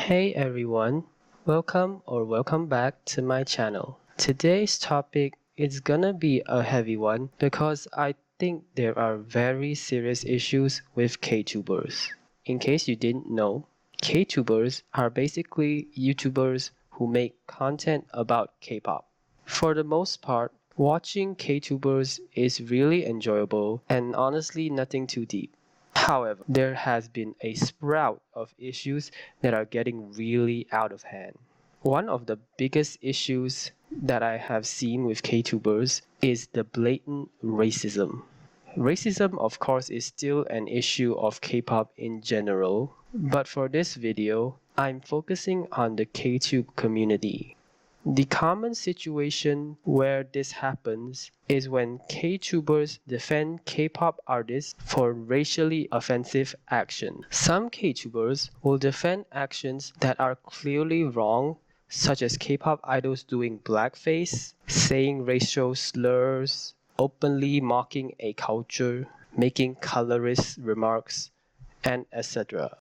Hey everyone, welcome back to my channel. Today's topic is gonna be a heavy one because I think there are very serious issues with Ktubers. In case you didn't know, Ktubers are basically YouTubers who make content about K-pop. For the most part, watching Ktubers is really enjoyable and honestly nothing too deep. However, there has been a sprout of issues that are getting really out of hand. One of the biggest issues that I have seen with Ktubers is the blatant racism. Racism, of course, is still an issue of K-pop in general, but for this video, I'm focusing on the Ktube community. The common situation where this happens is when Ktubers defend K-pop artists for racially offensive action. Some Ktubers will defend actions that are clearly wrong, such as K-pop idols doing blackface, saying racial slurs, openly mocking a culture, making colorist remarks, and etc.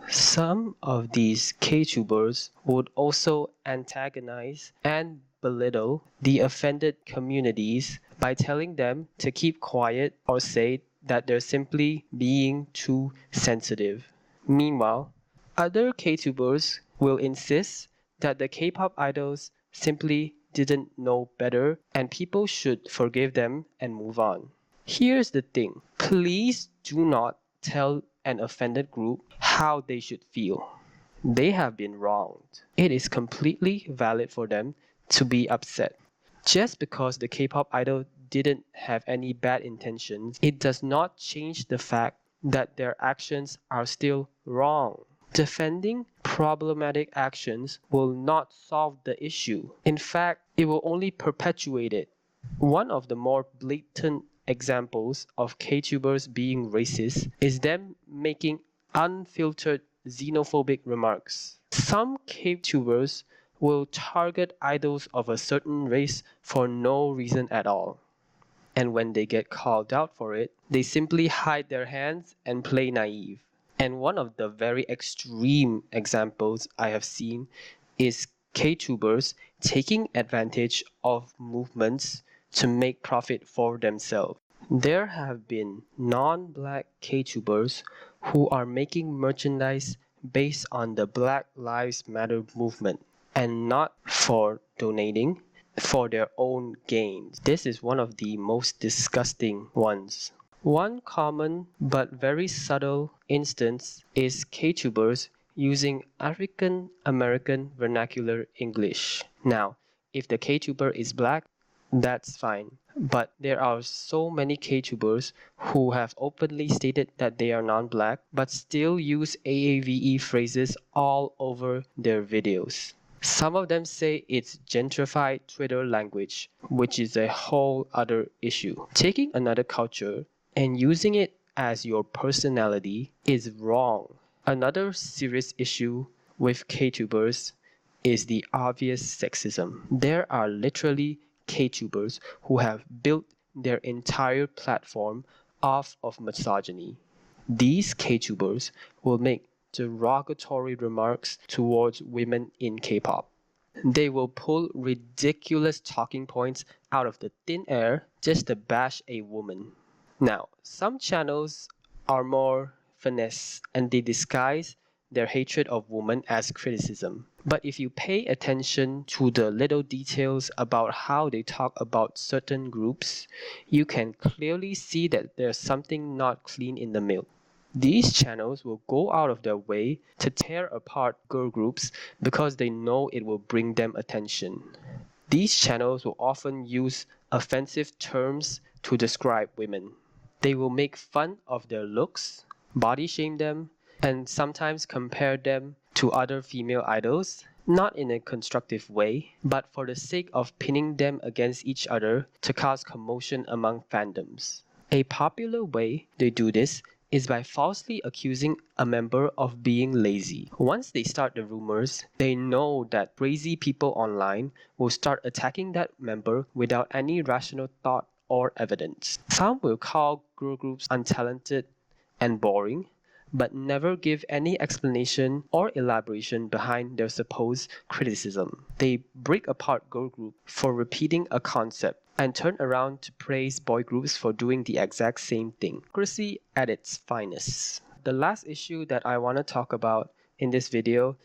Some of these Ktubers would also antagonize and belittle the offended communities by telling them to keep quiet or say that they're simply being too sensitive. Meanwhile, other Ktubers will insist that the K-pop idols simply didn't know better and people should forgive them and move on. Here's the thing, please do not tell an offended group how they should feel. They have been wronged. It is completely valid for them to be upset. Just because the K-pop idol didn't have any bad intentions, it does not change the fact that their actions are still wrong. Defending problematic actions will not solve the issue. In fact, it will only perpetuate it. One of the more blatant examples of Ktubers being racist is them making unfiltered xenophobic remarks. Some Ktubers will target idols of a certain race for no reason at all. And when they get called out for it, they simply hide their hands and play naive. And one of the very extreme examples I have seen is Ktubers taking advantage of movements to make profit for themselves. There have been non-black Ktubers who are making merchandise based on the Black Lives Matter movement and not for donating for their own gains. This is one of the most disgusting ones. One common but very subtle instance is Ktubers using African American vernacular English. Now, if the Ktuber is black, that's fine. But there are so many Ktubers who have openly stated that they are non-black but still use AAVE phrases all over their videos. Some of them say it's gentrified Twitter language, which is a whole other issue. Taking another culture and using it as your personality is wrong. Another serious issue with Ktubers is the obvious sexism. There are literally Ktubers who have built their entire platform off of misogyny. These Ktubers will make derogatory remarks towards women in K-pop. They will pull ridiculous talking points out of the thin air just to bash a woman. Now, some channels are more finesse and they disguise their hatred of women as criticism. But if you pay attention to the little details about how they talk about certain groups, you can clearly see that there's something not clean in the milk. These channels will go out of their way to tear apart girl groups because they know it will bring them attention. These channels will often use offensive terms to describe women. They will make fun of their looks, body shame them, and sometimes compare them to other female idols, not in a constructive way, but for the sake of pinning them against each other to cause commotion among fandoms. A popular way they do this is by falsely accusing a member of being lazy. Once they start the rumors, they know that crazy people online will start attacking that member without any rational thought or evidence. Some will call girl groups untalented and boring, but never give any explanation or elaboration behind their supposed criticism. They break apart girl groups for repeating a concept and turn around to praise boy groups for doing the exact same thing. Hypocrisy at its finest. The last issue that I want to talk about in this video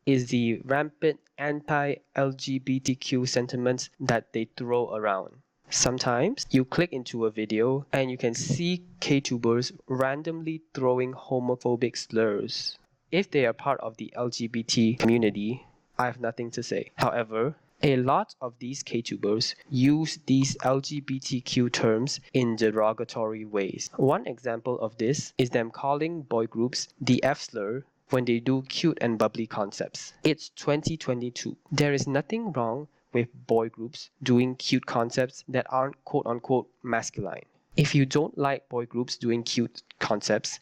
is the rampant anti-LGBTQ sentiments that they throw around. Sometimes you click into a video and you can see Ktubers randomly throwing homophobic slurs. If they are part of the LGBT community, I have nothing to say. However, a lot of these Ktubers use these LGBTQ terms in derogatory ways. One example of this is them calling boy groups the F slur when they do cute and bubbly concepts. It's 2022. There is nothing wrong with boy groups doing cute concepts that aren't quote-unquote masculine. If you don't like boy groups doing cute concepts,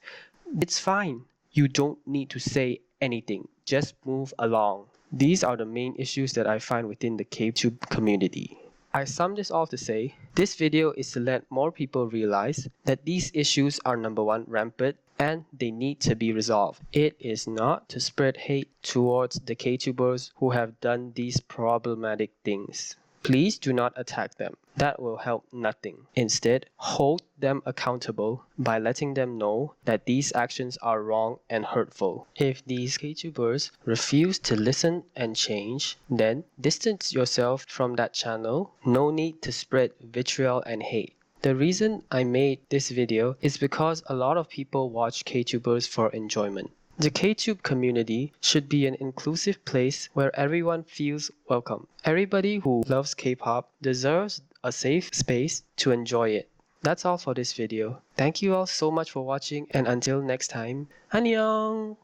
it's fine. You don't need to say anything. Just move along. These are the main issues that I find within the KTube community. I sum this all to say, this video is to let more people realize that these issues are number one, rampant, and they need to be resolved. It is not to spread hate towards the Ktubers who have done these problematic things. Please do not attack them. That will help nothing. Instead, hold them accountable by letting them know that these actions are wrong and hurtful. If these Ktubers refuse to listen and change, then distance yourself from that channel. No need to spread vitriol and hate. The reason I made this video is because a lot of people watch Ktubers for enjoyment. The Ktube community should be an inclusive place where everyone feels welcome. Everybody who loves K-pop deserves a safe space to enjoy it. That's all for this video. Thank you all so much for watching, and until next time, annyeong!